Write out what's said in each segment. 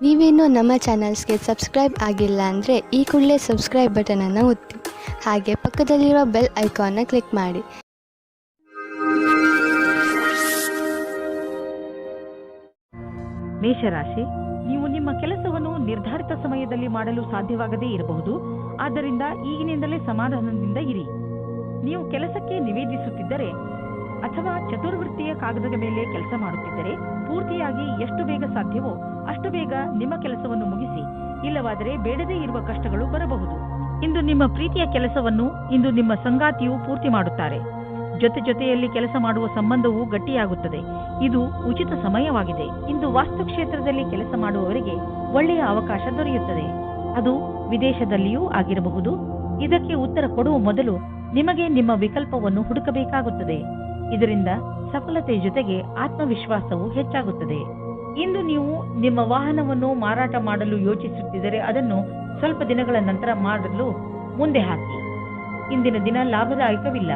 ನೀವೇನೂ ನಮ್ಮ ಚಾನಲ್ಸ್ಗೆ ಸಬ್ಸ್ಕ್ರೈಬ್ ಆಗಿಲ್ಲ ಅಂದರೆ ಈ ಕೂಡಲೇ ಸಬ್ಸ್ಕ್ರೈಬ್ ಬಟನನ್ನು ಒತ್ತಿ, ಹಾಗೆ ಪಕ್ಕದಲ್ಲಿರುವ ಬೆಲ್ ಐಕಾನ್ನ ಕ್ಲಿಕ್ ಮಾಡಿ. ಮೇಷರಾಶಿ, ನೀವು ನಿಮ್ಮ ಕೆಲಸವನ್ನು ನಿರ್ಧಾರಿತ ಸಮಯದಲ್ಲಿ ಮಾಡಲು ಸಾಧ್ಯವಾಗದೇ ಇರಬಹುದು. ಆದ್ದರಿಂದ ಈಗಿನಿಂದಲೇ ಸಮಾಧಾನದಿಂದ ಇರಿ. ನೀವು ಕೆಲಸಕ್ಕೆ ನಿವೇದಿಸುತ್ತಿದ್ದರೆ ಅಥವಾ ಚತುರ್ವೃತ್ತಿಯ ಕಾಗದದ ಮೇಲೆ ಕೆಲಸ ಮಾಡುತ್ತಿದ್ದರೆ ಪೂರ್ತಿಯಾಗಿ ಎಷ್ಟು ಬೇಗ ಸಾಧ್ಯವೋ ಅಷ್ಟು ಬೇಗ ನಿಮ್ಮ ಕೆಲಸವನ್ನು ಮುಗಿಸಿ. ಇಲ್ಲವಾದರೆ ಬೇಡದೇ ಇರುವ ಕಷ್ಟಗಳು ಬರಬಹುದು. ಇಂದು ನಿಮ್ಮ ಪ್ರೀತಿಯ ಕೆಲಸವನ್ನು ಇಂದು ನಿಮ್ಮ ಸಂಗಾತಿಯು ಪೂರ್ತಿ ಮಾಡುತ್ತಾರೆ. ಜೊತೆಯಲ್ಲಿ ಕೆಲಸ ಮಾಡುವ ಸಂಬಂಧವು ಗಟ್ಟಿಯಾಗುತ್ತದೆ. ಇದು ಉಚಿತ ಸಮಯವಾಗಿದೆ. ಇಂದು ವಾಸ್ತುಕ್ಷೇತ್ರದಲ್ಲಿ ಕೆಲಸ ಮಾಡುವವರಿಗೆ ಒಳ್ಳೆಯ ಅವಕಾಶ ದೊರೆಯುತ್ತದೆ. ಅದು ವಿದೇಶದಲ್ಲಿಯೂ ಆಗಿರಬಹುದು. ಇದಕ್ಕೆ ಉತ್ತರ ಕೊಡುವ ಮೊದಲು ನಿಮಗೆ ನಿಮ್ಮ ವಿಕಲ್ಪವನ್ನು ಹುಡುಕಬೇಕಾಗುತ್ತದೆ. ಇದರಿಂದ ಸಫಲತೆ ಜೊತೆಗೆ ಆತ್ಮವಿಶ್ವಾಸವು ಹೆಚ್ಚಾಗುತ್ತದೆ. ಇಂದು ನೀವು ನಿಮ್ಮ ವಾಹನವನ್ನು ಮಾರಾಟ ಮಾಡಲು ಯೋಚಿಸುತ್ತಿದ್ದರೆ ಅದನ್ನು ಸ್ವಲ್ಪ ದಿನಗಳ ನಂತರ ಮಾಡಲು ಮುಂದೆ ಹಾಕಿ. ಇಂದಿನ ದಿನ ಲಾಭದಾಯಕವಿಲ್ಲ.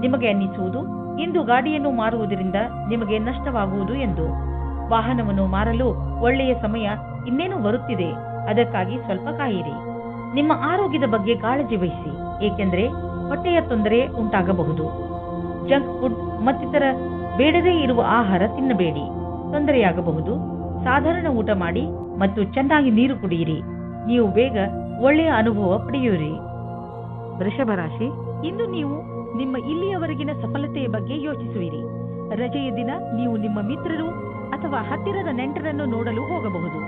ನಿಮಗೆ ಅನ್ನಿಸುವುದು ಇಂದು ಗಾಡಿಯನ್ನು ಮಾರುವುದರಿಂದ ನಿಮಗೆ ನಷ್ಟವಾಗುವುದು ಎಂದು. ವಾಹನವನ್ನು ಮಾರಲು ಒಳ್ಳೆಯ ಸಮಯ ಇನ್ನೇನು ಬರುತ್ತಿದೆ. ಅದಕ್ಕಾಗಿ ಸ್ವಲ್ಪ ಕಾಯಿರಿ. ನಿಮ್ಮ ಆರೋಗ್ಯದ ಬಗ್ಗೆ ಕಾಳಜಿ ವಹಿಸಿ, ಏಕೆಂದರೆ ಹೊಟ್ಟೆಯ ತೊಂದರೆ ಉಂಟಾಗಬಹುದು. ಜಂಕ್ ಫುಡ್ ಮತ್ತಿತರ ಬೇಡದೇ ಇರುವ ಆಹಾರ ತಿನ್ನಬೇಡಿ, ತೊಂದರೆಯಾಗಬಹುದು. ಸಾಧಾರಣ ಊಟ ಮಾಡಿ ಮತ್ತು ಚೆನ್ನಾಗಿ ನೀರು ಕುಡಿಯಿರಿ. ನೀವು ಬೇಗ ಒಳ್ಳೆಯ ಅನುಭವ ಪಡೆಯುವಿರಿ. ವೃಷಭ ರಾಶಿ, ಇಂದು ನೀವು ನಿಮ್ಮ ಇಲ್ಲಿಯವರೆಗಿನ ಸಫಲತೆಯ ಬಗ್ಗೆ ಯೋಚಿಸುವಿರಿ. ರಜೆಯ ದಿನ ನೀವು ನಿಮ್ಮ ಮಿತ್ರರು ಅಥವಾ ಹತ್ತಿರದ ನೆಂಟರನ್ನು ನೋಡಲು ಹೋಗಬಹುದು.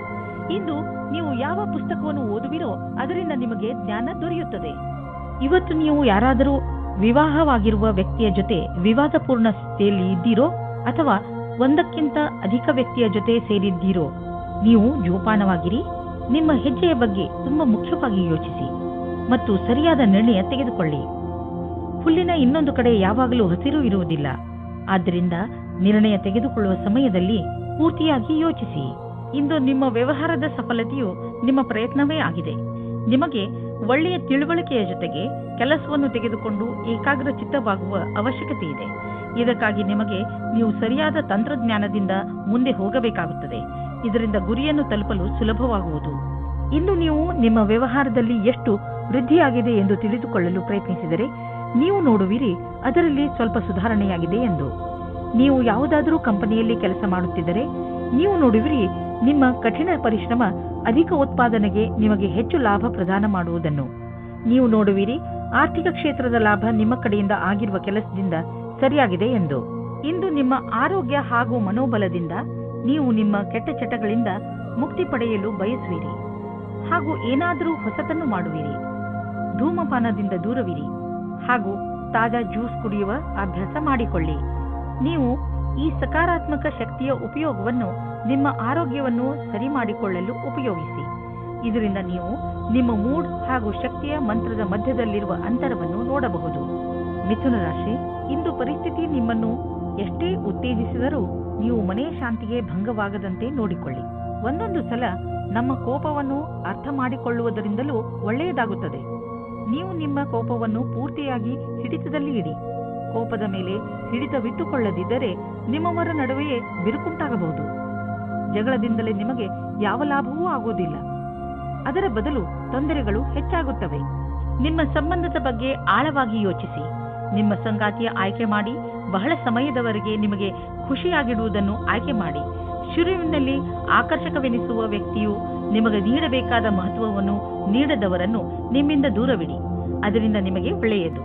ಇಂದು ನೀವು ಯಾವ ಪುಸ್ತಕವನ್ನು ಓದುವಿರೋ ಅದರಿಂದ ನಿಮಗೆ ಜ್ಞಾನ ದೊರೆಯುತ್ತದೆ. ಇವತ್ತು ನೀವು ಯಾರಾದರೂ ವಿವಾಹವಾಗಿರುವ ವ್ಯಕ್ತಿಯ ಜೊತೆ ವಿವಾದಪೂರ್ಣ ಸ್ಥಿತಿಯಲ್ಲಿ ಇದ್ದೀರೋ ಅಥವಾ ಒಂದಕ್ಕಿಂತ ಅಧಿಕ ವ್ಯಕ್ತಿಯ ಜೊತೆ ಸೇರಿದ್ದೀರೋ, ನೀವು ಜೋಪಾನವಾಗಿರಿ. ನಿಮ್ಮ ಹೆಜ್ಜೆಯ ಬಗ್ಗೆ ತುಂಬಾ ಮುಖ್ಯವಾಗಿ ಯೋಚಿಸಿ ಮತ್ತು ಸರಿಯಾದ ನಿರ್ಣಯ ತೆಗೆದುಕೊಳ್ಳಿ. ಹುಲ್ಲಿನ ಇನ್ನೊಂದು ಕಡೆ ಯಾವಾಗಲೂ ಹಸಿರು ಇರುವುದಿಲ್ಲ. ಆದ್ದರಿಂದ ನಿರ್ಣಯ ತೆಗೆದುಕೊಳ್ಳುವ ಸಮಯದಲ್ಲಿ ಪೂರ್ತಿಯಾಗಿ ಯೋಚಿಸಿ. ಇಂದು ನಿಮ್ಮ ವ್ಯವಹಾರದ ಸಫಲತೆಯು ನಿಮ್ಮ ಪ್ರಯತ್ನವೇ ಆಗಿದೆ. ನಿಮಗೆ ಒಳ್ಳೆಯ ತಿಳುವಳಿಕೆಯ ಜೊತೆಗೆ ಕೆಲಸವನ್ನು ತೆಗೆದುಕೊಂಡು ಏಕಾಗ್ರ ಚಿತ್ತವಾಗುವ ಅವಶ್ಯಕತೆ ಇದೆ. ಇದಕ್ಕಾಗಿ ನಿಮಗೆ ನೀವು ಸರಿಯಾದ ತಂತ್ರಜ್ಞಾನದಿಂದ ಮುಂದೆ ಹೋಗಬೇಕಾಗುತ್ತದೆ. ಇದರಿಂದ ಗುರಿಯನ್ನು ತಲುಪಲು ಸುಲಭವಾಗುವುದು. ಇಂದು ನೀವು ನಿಮ್ಮ ವ್ಯವಹಾರದಲ್ಲಿ ಎಷ್ಟು ವೃದ್ಧಿಯಾಗಿದೆ ಎಂದು ತಿಳಿದುಕೊಳ್ಳಲು ಪ್ರಯತ್ನಿಸಿದರೆ ನೀವು ನೋಡುವಿರಿ ಅದರಲ್ಲಿ ಸ್ವಲ್ಪ ಸುಧಾರಣೆಯಾಗಿದೆ ಎಂದು. ನೀವು ಯಾವುದಾದರೂ ಕಂಪನಿಯಲ್ಲಿ ಕೆಲಸ ಮಾಡುತ್ತಿದ್ದರೆ ನೀವು ನೋಡುವಿರಿ ನಿಮ್ಮ ಕಠಿಣ ಪರಿಶ್ರಮ ಅಧಿಕ ಉತ್ಪಾದನೆಗೆ ನಿಮಗೆ ಹೆಚ್ಚು ಲಾಭ ಪ್ರದಾನ ಮಾಡುವುದನ್ನು. ನೀವು ನೋಡುವಿರಿ ಆರ್ಥಿಕ ಕ್ಷೇತ್ರದ ಲಾಭ ನಿಮ್ಮ ಕಡೆಯಿಂದ ಆಗಿರುವ ಕೆಲಸದಿಂದ ಸರಿಯಾಗಿದೆ ಎಂದು. ಇಂದು ನಿಮ್ಮ ಆರೋಗ್ಯ ಹಾಗೂ ಮನೋಬಲದಿಂದ ನೀವು ನಿಮ್ಮ ಕೆಟ್ಟ ಚಟಗಳಿಂದ ಮುಕ್ತಿ ಪಡೆಯಲು ಬಯಸುವಿರಿ ಹಾಗೂ ಏನಾದರೂ ಹೊಸತನ್ನು ಮಾಡುವಿರಿ. ಧೂಮಪಾನದಿಂದ ದೂರವಿರಿ ಹಾಗೂ ತಾಜಾ ಜ್ಯೂಸ್ ಕುಡಿಯುವ ಅಭ್ಯಾಸ ಮಾಡಿಕೊಳ್ಳಿ. ನೀವು ಈ ಸಕಾರಾತ್ಮಕ ಶಕ್ತಿಯ ಉಪಯೋಗವನ್ನು ನಿಮ್ಮ ಆರೋಗ್ಯವನ್ನು ಸರಿ ಮಾಡಿಕೊಳ್ಳಲು ಉಪಯೋಗಿಸಿ. ಇದರಿಂದ ನೀವು ನಿಮ್ಮ ಮೂಡ್ ಹಾಗೂ ಶಕ್ತಿಯ ಮಂತ್ರದ ಮಧ್ಯದಲ್ಲಿರುವ ಅಂತರವನ್ನು ನೋಡಬಹುದು. ಮಿಥುನ ರಾಶಿ, ಇಂದು ಪರಿಸ್ಥಿತಿ ನಿಮ್ಮನ್ನು ಎಷ್ಟೇ ಉತ್ತೇಜಿಸಿದರೂ ನೀವು ಮನೆಯ ಶಾಂತಿಗೆ ಭಂಗವಾಗದಂತೆ ನೋಡಿಕೊಳ್ಳಿ. ಒಂದೊಂದು ಸಲ ನಮ್ಮ ಕೋಪವನ್ನು ಅರ್ಥ ಮಾಡಿಕೊಳ್ಳುವುದರಿಂದಲೂ ಒಳ್ಳೆಯದಾಗುತ್ತದೆ. ನೀವು ನಿಮ್ಮ ಕೋಪವನ್ನು ಪೂರ್ತಿಯಾಗಿ ಹಿಡಿತದಲ್ಲಿ ಇಡಿ. ಕೋಪದ ಮೇಲೆ ಹಿಡಿತವಿಟ್ಟುಕೊಳ್ಳದಿದ್ದರೆ ನಿಮ್ಮವರ ನಡುವೆಯೇ ಬಿರುಕುಂಟಾಗಬಹುದು. ಜಗಳದಿಂದಲೇ ನಿಮಗೆ ಯಾವ ಲಾಭವೂ ಆಗುವುದಿಲ್ಲ. ಅದರ ಬದಲು ತೊಂದರೆಗಳು ಹೆಚ್ಚಾಗುತ್ತವೆ. ನಿಮ್ಮ ಸಂಬಂಧದ ಬಗ್ಗೆ ಆಳವಾಗಿ ಯೋಚಿಸಿ. ನಿಮ್ಮ ಸಂಗಾತಿಯ ಆಯ್ಕೆ ಮಾಡಿ. ಬಹಳ ಸಮಯದವರೆಗೆ ನಿಮಗೆ ಖುಷಿಯಾಗಿಡುವುದನ್ನು ಆಯ್ಕೆ ಮಾಡಿ. ಶುರುವಿನಲ್ಲಿ ಆಕರ್ಷಕವೆನಿಸುವ ವ್ಯಕ್ತಿಯು ನಿಮಗೆ ನೀಡಬೇಕಾದ ಮಹತ್ವವನ್ನು ನೀಡದವರನ್ನು ನಿಮ್ಮಿಂದ ದೂರವಿಡಿ. ಅದರಿಂದ ನಿಮಗೆ ಒಳ್ಳೆಯದು.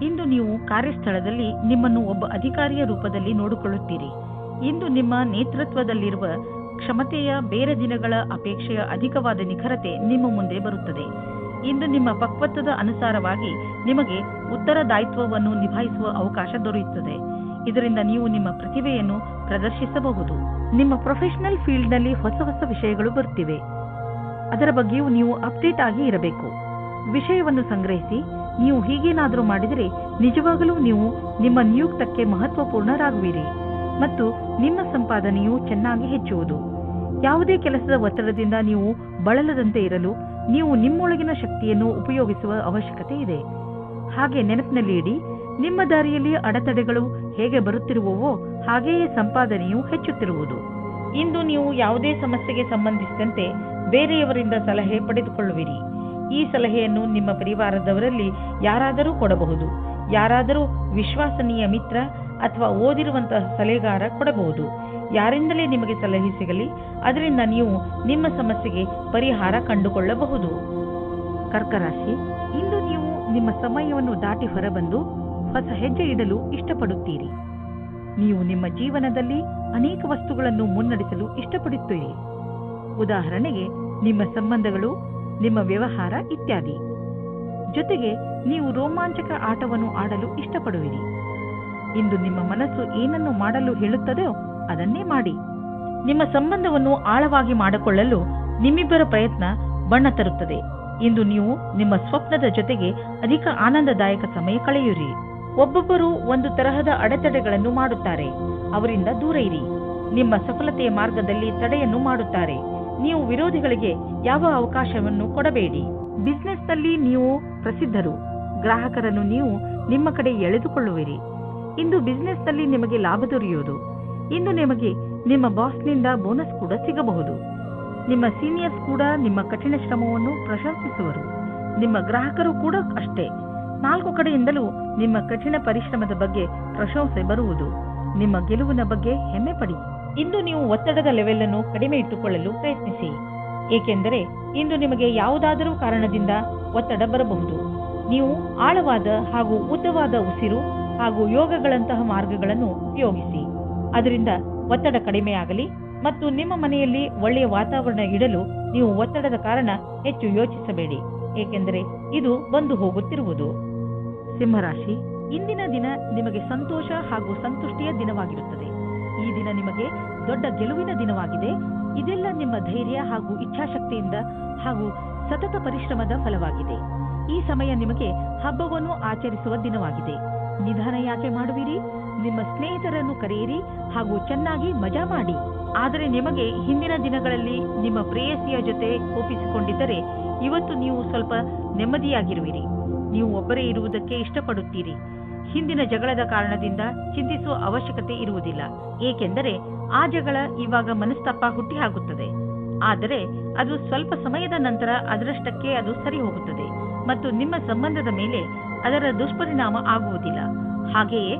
ಇಂದು ನೀವು ಕಾರ್ಯಸ್ಥಳದಲ್ಲಿ ನಿಮ್ಮನ್ನು ಒಬ್ಬ ಅಧಿಕಾರಿಯ ರೂಪದಲ್ಲಿ ನೋಡಿಕೊಳ್ಳುತ್ತೀರಿ. ಇಂದು ನಿಮ್ಮ ನೇತೃತ್ವದಲ್ಲಿರುವ ಕ್ಷಮತೆಯ ಬೇರೆ ದಿನಗಳ ಅಪೇಕ್ಷೆಯ ಅಧಿಕವಾದ ನಿಖರತೆ ನಿಮ್ಮ ಮುಂದೆ ಬರುತ್ತದೆ. ಇಂದು ನಿಮ್ಮ ಪಕ್ವತ್ವದ ಅನುಸಾರವಾಗಿ ನಿಮಗೆ ಉತ್ತರದಾಯಿತ್ವವನ್ನು ನಿಭಾಯಿಸುವ ಅವಕಾಶ ದೊರೆಯುತ್ತದೆ. ಇದರಿಂದ ನೀವು ನಿಮ್ಮ ಪ್ರತಿಭೆಯನ್ನು ಪ್ರದರ್ಶಿಸಬಹುದು. ನಿಮ್ಮ ಪ್ರೊಫೆಷನಲ್ ಫೀಲ್ಡ್ನಲ್ಲಿ ಹೊಸ ಹೊಸ ವಿಷಯಗಳು ಬರುತ್ತಿವೆ. ಅದರ ಬಗ್ಗೆಯೂ ನೀವು ಅಪ್ಡೇಟ್ ಆಗಿ ಇರಬೇಕು. ವಿಷಯವನ್ನು ಸಂಗ್ರಹಿಸಿ. ನೀವು ಹೀಗೇನಾದರೂ ಮಾಡಿದರೆ ನಿಜವಾಗಲೂ ನೀವು ನಿಮ್ಮ ನಿಯುಕ್ತಕ್ಕೆ ಮಹತ್ವಪೂರ್ಣರಾಗುವಿರಿ ಮತ್ತು ನಿಮ್ಮ ಸಂಪಾದನೆಯು ಚೆನ್ನಾಗಿ ಹೆಚ್ಚುವುದು. ಯಾವುದೇ ಕೆಲಸದ ಒತ್ತಡದಿಂದ ನೀವು ಬಳಲದಂತೆ ಇರಲು ನೀವು ನಿಮ್ಮೊಳಗಿನ ಶಕ್ತಿಯನ್ನು ಉಪಯೋಗಿಸುವ ಅವಶ್ಯಕತೆ ಇದೆ. ಹಾಗೆ ನೆನಪಿನಲ್ಲಿ ಇಡಿ, ನಿಮ್ಮ ದಾರಿಯಲ್ಲಿ ಅಡೆತಡೆಗಳು ಹೇಗೆ ಬರುತ್ತಿರುವವೋ ಹಾಗೆಯೇ ಸಂಪಾದನೆಯು ಹೆಚ್ಚುತ್ತಿರುವುದು. ಇಂದು ನೀವು ಯಾವುದೇ ಸಮಸ್ಯೆಗೆ ಸಂಬಂಧಿಸಿದಂತೆ ಬೇರೆಯವರಿಂದ ಸಲಹೆ ಪಡೆದುಕೊಳ್ಳುವಿರಿ. ಈ ಸಲಹೆಯನ್ನು ನಿಮ್ಮ ಪರಿವಾರದವರಲ್ಲಿ ಯಾರಾದರೂ ಕೊಡಬಹುದು. ಯಾರಾದರೂ ವಿಶ್ವಾಸನೀಯ ಮಿತ್ರ ಅಥವಾ ಓದಿರುವಂತಹ ಸಲಹೆಗಾರ ಕೊಡಬಹುದು. ಯಾರಿಂದಲೇ ನಿಮಗೆ ಸಲಹೆ ಸಿಗಲಿ, ಅದರಿಂದ ನೀವು ನಿಮ್ಮ ಸಮಸ್ಯೆಗೆ ಪರಿಹಾರ ಕಂಡುಕೊಳ್ಳಬಹುದು. ಕರ್ಕರಾಶಿ, ಇಂದು ನೀವು ನಿಮ್ಮ ಸಮಯವನ್ನು ದಾಟಿ ಹೊರಬಂದು ಹೊಸ ಹೆಜ್ಜೆ ಇಡಲು ಇಷ್ಟಪಡುತ್ತೀರಿ. ನೀವು ನಿಮ್ಮ ಜೀವನದಲ್ಲಿ ಅನೇಕ ವಸ್ತುಗಳನ್ನು ಮುನ್ನಡೆಸಲು ಇಷ್ಟಪಡುತ್ತೀರಿ. ಉದಾಹರಣೆಗೆ ನಿಮ್ಮ ಸಂಬಂಧಗಳು, ನಿಮ್ಮ ವ್ಯವಹಾರ ಇತ್ಯಾದಿ. ಜೊತೆಗೆ ನೀವು ರೋಮಾಂಚಕ ಆಟವನ್ನು ಆಡಲು ಇಷ್ಟಪಡುವಿರಿ. ಇಂದು ನಿಮ್ಮ ಮನಸ್ಸು ಏನನ್ನು ಮಾಡಲು ಹೇಳುತ್ತದೆಯೋ ಅದನ್ನೇ ಮಾಡಿ. ನಿಮ್ಮ ಸಂಬಂಧವನ್ನು ಆಳವಾಗಿ ಮಾಡಿಕೊಳ್ಳಲು ನಿಮ್ಮಿಬ್ಬರ ಪ್ರಯತ್ನ ಬಣ್ಣ ತರುತ್ತದೆ. ಇಂದು ನೀವು ನಿಮ್ಮ ಸ್ವಪ್ನದ ಜೊತೆಗೆ ಅಧಿಕ ಆನಂದದಾಯಕ ಸಮಯ ಕಳೆಯುವಿರಿ. ಒಬ್ಬೊಬ್ಬರು ಒಂದು ತರಹದ ಅಡೆತಡೆಗಳನ್ನು ಮಾಡುತ್ತಾರೆ, ಅವರಿಂದ ದೂರ ಇರಿ. ನಿಮ್ಮ ಸಫಲತೆಯ ಮಾರ್ಗದಲ್ಲಿ ತಡೆಯನ್ನು ಮಾಡುತ್ತಾರೆ. ನೀವು ವಿರೋಧಿಗಳಿಗೆ ಯಾವ ಅವಕಾಶವನ್ನು ಕೊಡಬೇಡಿ. ಬಿಸಿನೆಸ್ನಲ್ಲಿ ನೀವು ಪ್ರಸಿದ್ಧರು, ಗ್ರಾಹಕರನ್ನು ನೀವು ನಿಮ್ಮ ಕಡೆ ಎಳೆದುಕೊಳ್ಳುವಿರಿ. ಇಂದು ಬಿಸಿನೆಸ್ನಲ್ಲಿ ನಿಮಗೆ ಲಾಭ ದೊರೆಯುವುದು. ಇಂದು ನಿಮಗೆ ನಿಮ್ಮ ಬಾಸ್ನಿಂದ ಬೋನಸ್ ಕೂಡ ಸಿಗಬಹುದು. ನಿಮ್ಮ ಸೀನಿಯರ್ಸ್ ಕೂಡ ನಿಮ್ಮ ಕಠಿಣ ಶ್ರಮವನ್ನು ಪ್ರಶಂಸಿಸುವರು. ನಿಮ್ಮ ಗ್ರಾಹಕರು ಕೂಡ ಅಷ್ಟೇ. 4 ಕಡೆಯಿಂದಲೂ ನಿಮ್ಮ ಕಠಿಣ ಪರಿಶ್ರಮದ ಬಗ್ಗೆ ಪ್ರಶಂಸೆ ಬರುವುದು. ನಿಮ್ಮ ಗೆಲುವಿನ ಬಗ್ಗೆ ಹೆಮ್ಮೆ ಪಡಿ. ಇಂದು ನೀವು ಒತ್ತಡದ ಲೆವೆಲ್ ಅನ್ನು ಕಡಿಮೆ ಇಟ್ಟುಕೊಳ್ಳಲು ಪ್ರಯತ್ನಿಸಿ. ಏಕೆಂದರೆ ಇಂದು ನಿಮಗೆ ಯಾವುದಾದರೂ ಕಾರಣದಿಂದ ಒತ್ತಡ ಬರಬಹುದು. ನೀವು ಆಳವಾದ ಹಾಗೂ ಉದ್ದವಾದ ಉಸಿರು ಹಾಗೂ ಯೋಗಗಳಂತಹ ಮಾರ್ಗಗಳನ್ನು ಉಪಯೋಗಿಸಿ. ಅದರಿಂದ ಒತ್ತಡ ಕಡಿಮೆಯಾಗಲಿ ಮತ್ತು ನಿಮ್ಮ ಮನೆಯಲ್ಲಿ ಒಳ್ಳೆಯ ವಾತಾವರಣ ಇಡಲು ನೀವು ಒತ್ತಡದ ಕಾರಣ ಹೆಚ್ಚು ಯೋಚಿಸಬೇಡಿ, ಏಕೆಂದರೆ ಇದು ಬಂದು ಹೋಗುತ್ತಿರುವುದು. ಸಿಂಹರಾಶಿ, ಇಂದಿನ ದಿನ ನಿಮಗೆ ಸಂತೋಷ ಹಾಗೂ ಸಂತುಷ್ಟಿಯ ದಿನವಾಗಿರುತ್ತದೆ. ಈ ದಿನ ನಿಮಗೆ ದೊಡ್ಡ ಗೆಲುವಿನ ದಿನವಾಗಿದೆ. ಇದೆಲ್ಲ ನಿಮ್ಮ ಧೈರ್ಯ ಹಾಗೂ ಇಚ್ಛಾಶಕ್ತಿಯಿಂದ ಹಾಗೂ ಸತತ ಪರಿಶ್ರಮದ ಫಲವಾಗಿದೆ. ಈ ಸಮಯ ನಿಮಗೆ ಹಬ್ಬವನ್ನು ಆಚರಿಸುವ ದಿನವಾಗಿದೆ. ನಿಧಾನ ಯಾಕೆ ಮಾಡುವಿರಿ? ನಿಮ್ಮ ಸ್ನೇಹಿತರನ್ನು ಕರೆಯಿರಿ ಹಾಗೂ ಚೆನ್ನಾಗಿ ಮಜಾ ಮಾಡಿ. ಆದರೆ ನಿಮಗೆ ಹಿಂದಿನ ದಿನಗಳಲ್ಲಿ ನಿಮ್ಮ ಪ್ರೇಯಸಿಯ ಜೊತೆ ಕೋಪಿಸಿಕೊಂಡಿದ್ದರೆ ಇವತ್ತು ನೀವು ಸ್ವಲ್ಪ ನೆಮ್ಮದಿಯಾಗಿರುವಿರಿ. ನೀವು ಒಬ್ಬರೇ ಇರುವುದಕ್ಕೆ ಇಷ್ಟಪಡುತ್ತೀರಿ. ಹಿಂದಿನ ಜಗಳದ ಕಾರಣದಿಂದ ಚಿಂತಿಸುವ ಅವಶ್ಯಕತೆ ಇರುವುದಿಲ್ಲ, ಏಕೆಂದರೆ ಆ ಜಗಳ ಇವಾಗ ಮನಸ್ತಾಪ ಹುಟ್ಟಿಹಾಕುತ್ತದೆ. ಆದರೆ ಅದು ಸ್ವಲ್ಪ ಸಮಯದ ನಂತರ ಅದರಷ್ಟಕ್ಕೆ ಅದು ಸರಿ ಹೋಗುತ್ತದೆ ಮತ್ತು ನಿಮ್ಮ ಸಂಬಂಧದ ಮೇಲೆ ಅದರ ದುಷ್ಪರಿಣಾಮ ಆಗುವುದಿಲ್ಲ. ಹಾಗೆಯೇ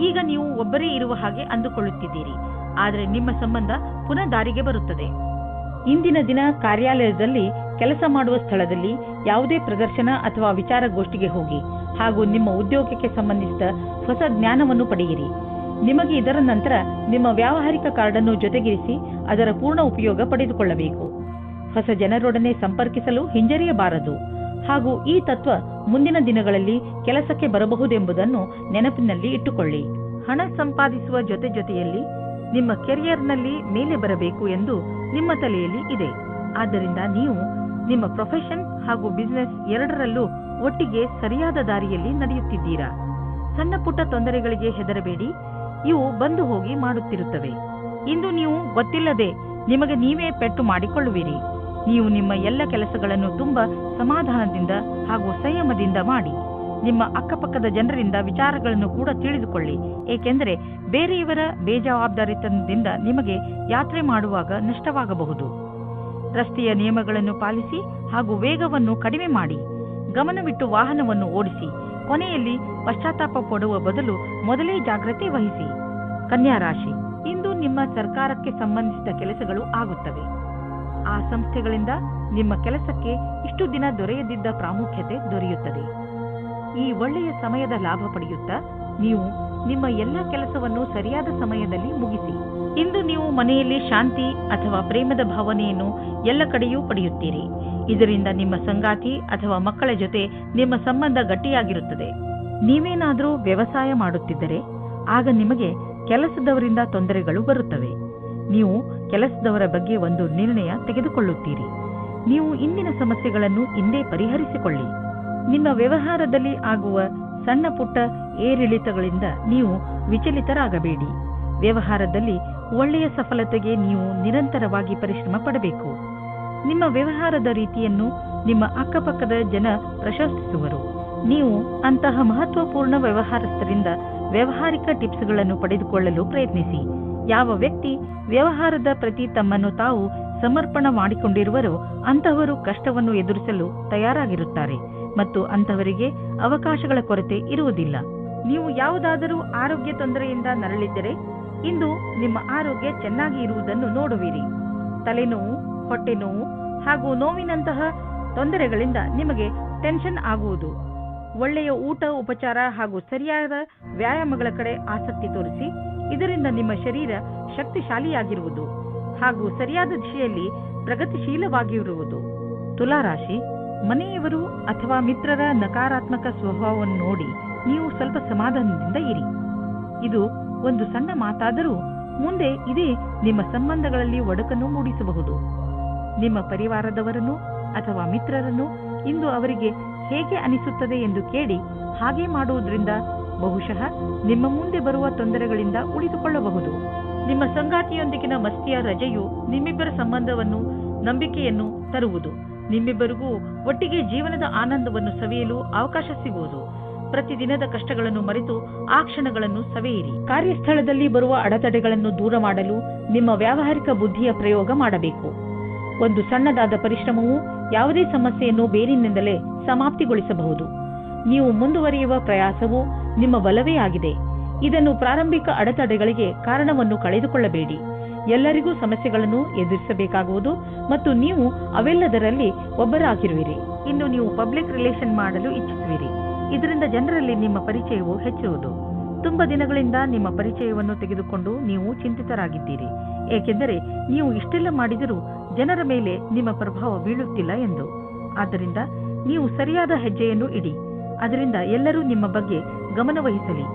ಈಗ ನೀವು ಒಬ್ಬರೇ ಇರುವ ಹಾಗೆ ಅಂದುಕೊಳ್ಳುತ್ತಿದ್ದೀರಿ, ಆದರೆ ನಿಮ್ಮ ಸಂಬಂಧ ಪುನಃ ದಾರಿಗೆ ಬರುತ್ತದೆ. ಇಂದಿನ ದಿನ ಕಾರ್ಯಾಲಯದಲ್ಲಿ ಕೆಲಸ ಮಾಡುವ ಸ್ಥಳದಲ್ಲಿ ಯಾವುದೇ ಪ್ರದರ್ಶನ ಅಥವಾ ವಿಚಾರಗೋಷ್ಠಿಗೆ ಹೋಗಿ ಹಾಗೂ ನಿಮ್ಮ ಉದ್ಯೋಗಕ್ಕೆ ಸಂಬಂಧಿಸಿದ ಹೊಸ ಜ್ಞಾನವನ್ನು ಪಡೆಯಿರಿ. ನಿಮಗೆ ಇದರ ನಂತರ ನಿಮ್ಮ ವ್ಯಾವಹಾರಿಕ ಕಾರ್ಡನ್ನು ಜೊತೆಗಿರಿಸಿ ಅದರ ಪೂರ್ಣ ಉಪಯೋಗ ಪಡೆದುಕೊಳ್ಳಬೇಕು. ಹೊಸ ಜನರೊಡನೆ ಸಂಪರ್ಕಿಸಲು ಹಿಂಜರಿಯಬಾರದು ಹಾಗೂ ಈ ತತ್ವ ಮುಂದಿನ ದಿನಗಳಲ್ಲಿ ಕೆಲಸಕ್ಕೆ ಬರಬಹುದೆಂಬುದನ್ನು ನೆನಪಿನಲ್ಲಿ ಇಟ್ಟುಕೊಳ್ಳಿ. ಹಣ ಸಂಪಾದಿಸುವ ಜೊತೆಯಲ್ಲಿ ನಿಮ್ಮ ಕೆರಿಯರ್ನಲ್ಲಿ ಮೇಲೆ ಬರಬೇಕು ಎಂದು ನಿಮ್ಮ ತಲೆಯಲ್ಲಿ ಇದೆ. ಆದ್ದರಿಂದ ನೀವು ನಿಮ್ಮ ಪ್ರೊಫೆಷನ್ ಹಾಗೂ ಬಿಸಿನೆಸ್ ಎರಡರಲ್ಲೂ ಒಟ್ಟಿಗೆ ಸರಿಯಾದ ದಾರಿಯಲ್ಲಿ ನಡೆಯುತ್ತಿದ್ದೀರಾ. ಸಣ್ಣ ಪುಟ್ಟ ತೊಂದರೆಗಳಿಗೆ ಹೆದರಬೇಡಿ, ಇವು ಬಂದು ಹೋಗಿ ಮಾಡುತ್ತಿರುತ್ತವೆ. ಇಂದು ನೀವು ಗೊತ್ತಿಲ್ಲದೆ ನಿಮಗೆ ನೀವೇ ಪೆಟ್ಟು ಮಾಡಿಕೊಳ್ಳುವಿರಿ. ನೀವು ನಿಮ್ಮ ಎಲ್ಲ ಕೆಲಸಗಳನ್ನು ತುಂಬಾ ಸಮಾಧಾನದಿಂದ ಹಾಗೂ ಸಂಯಮದಿಂದ ಮಾಡಿ. ನಿಮ್ಮ ಅಕ್ಕಪಕ್ಕದ ಜನರಿಂದ ವಿಚಾರಗಳನ್ನು ಕೂಡ ತಿಳಿದುಕೊಳ್ಳಿ, ಏಕೆಂದರೆ ಬೇರೆಯವರ ಬೇಜವಾಬ್ದಾರಿತನದಿಂದ ನಿಮಗೆ ಯಾತ್ರೆ ಮಾಡುವಾಗ ನಷ್ಟವಾಗಬಹುದು. ರಸ್ತೆಯ ನಿಯಮಗಳನ್ನು ಪಾಲಿಸಿ ಹಾಗೂ ವೇಗವನ್ನು ಕಡಿಮೆ ಮಾಡಿ. ಗಮನವಿಟ್ಟು ವಾಹನವನ್ನು ಓಡಿಸಿ. ಕೊನೆಯಲ್ಲಿ ಪಶ್ಚಾತ್ತಾಪ ಪಡುವ ಬದಲು ಮೊದಲೇ ಜಾಗ್ರತೆ ವಹಿಸಿ. ಕನ್ಯಾ ರಾಶಿ, ಇಂದು ನಿಮ್ಮ ಸರ್ಕಾರಕ್ಕೆ ಸಂಬಂಧಿಸಿದ ಕೆಲಸಗಳು ಆಗುತ್ತವೆ. ಆ ಸಂಸ್ಥೆಗಳಿಂದ ನಿಮ್ಮ ಕೆಲಸಕ್ಕೆ ಇಷ್ಟು ದಿನ ದೊರೆಯದಿದ್ದ ಪ್ರಾಮುಖ್ಯತೆ ದೊರೆಯುತ್ತದೆ. ಈ ಒಳ್ಳೆಯ ಸಮಯದ ಲಾಭ ಪಡೆಯುತ್ತಾ ನೀವು ನಿಮ್ಮ ಎಲ್ಲ ಕೆಲಸವನ್ನು ಸರಿಯಾದ ಸಮಯದಲ್ಲಿ ಮುಗಿಸಿ. ಇಂದು ನೀವು ಮನೆಯಲ್ಲಿ ಶಾಂತಿ ಅಥವಾ ಪ್ರೇಮದ ಭಾವನೆಯನ್ನು ಎಲ್ಲ ಕಡೆಯೂ ಪಡೆಯುತ್ತೀರಿ. ಇದರಿಂದ ನಿಮ್ಮ ಸಂಗಾತಿ ಅಥವಾ ಮಕ್ಕಳ ಜೊತೆ ನಿಮ್ಮ ಸಂಬಂಧ ಗಟ್ಟಿಯಾಗಿರುತ್ತದೆ. ನೀವೇನಾದರೂ ವ್ಯವಸಾಯ ಮಾಡುತ್ತಿದ್ದರೆ ಆಗ ನಿಮಗೆ ಕೆಲಸದವರಿಂದ ತೊಂದರೆಗಳು ಬರುತ್ತವೆ. ನೀವು ಕೆಲಸದವರ ಬಗ್ಗೆ ಒಂದು ನಿರ್ಣಯ ತೆಗೆದುಕೊಳ್ಳುತ್ತೀರಿ. ನೀವು ಇಂದಿನ ಸಮಸ್ಯೆಗಳನ್ನು ಇಂದೇ ಪರಿಹರಿಸಿಕೊಳ್ಳಿ. ನಿಮ್ಮ ವ್ಯವಹಾರದಲ್ಲಿ ಆಗುವ ಸಣ್ಣ ಪುಟ್ಟ ಏರಿಳಿತಗಳಿಂದ ನೀವು ವಿಚಲಿತರಾಗಬೇಡಿ. ವ್ಯವಹಾರದಲ್ಲಿ ಒಳ್ಳೆಯ ಸಫಲತೆಗೆ ನೀವು ನಿರಂತರವಾಗಿ ಪರಿಶ್ರಮ ಪಡಬೇಕು. ನಿಮ್ಮ ವ್ಯವಹಾರದ ರೀತಿಯನ್ನು ನಿಮ್ಮ ಅಕ್ಕಪಕ್ಕದ ಜನ ಪ್ರಶಂಸಿಸುವರು. ನೀವು ಅಂತಹ ಮಹತ್ವಪೂರ್ಣ ವ್ಯವಹಾರಸ್ಥರಿಂದ ವ್ಯಾವಹಾರಿಕ ಟಿಪ್ಸ್ಗಳನ್ನು ಪಡೆದುಕೊಳ್ಳಲು ಪ್ರಯತ್ನಿಸಿ. ಯಾವ ವ್ಯಕ್ತಿ ವ್ಯವಹಾರದ ಪ್ರತಿ ತಮ್ಮನ್ನು ತಾವು ಸಮರ್ಪಣ ಮಾಡಿಕೊಂಡಿರುವರೋ ಅಂತಹವರು ಕಷ್ಟವನ್ನು ಎದುರಿಸಲು ತಯಾರಾಗಿರುತ್ತಾರೆ ಮತ್ತು ಅಂತಹವರಿಗೆ ಅವಕಾಶಗಳ ಕೊರತೆ ಇರುವುದಿಲ್ಲ. ನೀವು ಯಾವುದಾದರೂ ಆರೋಗ್ಯ ತೊಂದರೆಯಿಂದ ನರಳಿದ್ದರೆ ಇಂದು ನಿಮ್ಮ ಆರೋಗ್ಯ ಚೆನ್ನಾಗಿ ಇರುವುದನ್ನು ನೋಡುವಿರಿ. ತಲೆನೋವು, ಹೊಟ್ಟೆ ನೋವು ಹಾಗೂ ನೋವಿನಂತಹ ತೊಂದರೆಗಳಿಂದ ನಿಮಗೆ ಟೆನ್ಷನ್ ಆಗುವುದು. ಒಳ್ಳೆಯ ಊಟ, ಉಪಚಾರ ಹಾಗೂ ಸರಿಯಾದ ವ್ಯಾಯಾಮಗಳ ಕಡೆ ಆಸಕ್ತಿ ತೋರಿಸಿ. ಇದರಿಂದ ನಿಮ್ಮ ಶರೀರ ಶಕ್ತಿಶಾಲಿಯಾಗಿರುವುದು ಹಾಗೂ ಸರಿಯಾದ ದಿಶೆಯಲ್ಲಿ ಪ್ರಗತಿಶೀಲವಾಗಿರುವುದು. ತುಲಾರಾಶಿ, ಮನೆಯವರು ಅಥವಾ ಮಿತ್ರರ ನಕಾರಾತ್ಮಕ ಸ್ವಭಾವವನ್ನು ನೋಡಿ ನೀವು ಸ್ವಲ್ಪ ಸಮಾಧಾನದಿಂದ ಇರಿ. ಇದು ಒಂದು ಸಣ್ಣ ಮಾತಾದರೂ ಮುಂದೆ ಇದೇ ನಿಮ್ಮ ಸಂಬಂಧಗಳಲ್ಲಿ ಒಡಕನ್ನು ಮೂಡಿಸಬಹುದು. ನಿಮ್ಮ ಪರಿವಾರದವರನ್ನು ಅಥವಾ ಮಿತ್ರರನ್ನು ಇಂದು ಅವರಿಗೆ ಹೇಗೆ ಅನಿಸುತ್ತದೆ ಎಂದು ಕೇಳಿ ಹಾಗೆ ಮಾಡುವುದರಿಂದ ಬಹುಶಃ ನಿಮ್ಮ ಮುಂದೆ ಬರುವ ತೊಂದರೆಗಳಿಂದ ಉಳಿದುಕೊಳ್ಳಬಹುದು. ನಿಮ್ಮ ಸಂಗಾತಿಯೊಂದಿಗಿನ ಮಸ್ತಿಯ ರಜೆಯು ನಿಮ್ಮಿಬ್ಬರ ಸಂಬಂಧವನ್ನು ನಂಬಿಕೆಯನ್ನು ತರುವುದು. ನಿಮ್ಮಿಬ್ಬರಿಗೂ ಒಟ್ಟಿಗೆ ಜೀವನದ ಆನಂದವನ್ನು ಸವಿಯಲು ಅವಕಾಶ ಸಿಗುವುದು. ಪ್ರತಿದಿನದ ಕಷ್ಟಗಳನ್ನು ಮರೆತು ಆ ಕ್ಷಣಗಳನ್ನು ಸವಿಯಿರಿ. ಕಾರ್ಯಸ್ಥಳದಲ್ಲಿ ಬರುವ ಅಡೆತಡೆಗಳನ್ನು ದೂರ ಮಾಡಲು ನಿಮ್ಮ ವ್ಯಾವಹಾರಿಕ ಬುದ್ಧಿಯ ಪ್ರಯೋಗ ಮಾಡಬೇಕು. ಒಂದು ಸಣ್ಣದಾದ ಪರಿಶ್ರಮವು ಯಾವುದೇ ಸಮಸ್ಯೆಯನ್ನು ಬೇರಿನಿಂದಲೇ ಸಮಾಪ್ತಿಗೊಳಿಸಬಹುದು. ನೀವು ಮುಂದುವರಿಯುವ ಪ್ರಯಾಸವು ನಿಮ್ಮ ಬಲವೇ ಆಗಿದೆ. ಇದನ್ನು ಪ್ರಾರಂಭಿಕ ಅಡೆತಡೆಗಳಿಗೆ ಕಾರಣವನ್ನು ಕಳೆದುಕೊಳ್ಳಬೇಡಿ. ಎಲ್ಲರಿಗೂ ಸಮಸ್ಯೆಗಳನ್ನು ಎದುರಿಸಬೇಕಾಗುವುದು ಮತ್ತು ನೀವು ಅವೆಲ್ಲದರಲ್ಲಿ ಒಬ್ಬರಾಗಿರುವಿರಿ. ಇನ್ನು ನೀವು ಪಬ್ಲಿಕ್ ರಿಲೇಷನ್ ಮಾಡಲು ಇಚ್ಛಿಸುವಿರಿ. ಇದರಿಂದ ಜನರಲ್ಲಿ ನಿಮ್ಮ ಪರಿಚಯವು ಹೆಚ್ಚುವುದು. ತುಂಬಾ ದಿನಗಳಿಂದ ನಿಮ್ಮ ಪರಿಚಯವನ್ನು ತೆಗೆದುಕೊಂಡು ನೀವು ಚಿಂತಿತರಾಗಿದ್ದೀರಿ, ಏಕೆಂದರೆ ನೀವು ಇಷ್ಟೆಲ್ಲ ಮಾಡಿದರೂ ಜನರ ಮೇಲೆ ನಿಮ್ಮ ಪ್ರಭಾವ ಬೀಳುತ್ತಿಲ್ಲ ಎಂದು. ಆದ್ದರಿಂದ ನೀವು ಸರಿಯಾದ ಹೆಜ್ಜೆಯನ್ನು ಇಡಿ. ಅದರಿಂದ ಎಲ್ಲರೂ ನಿಮ್ಮ ಬಗ್ಗೆ ಗಮನವಹಿಸಲಿ.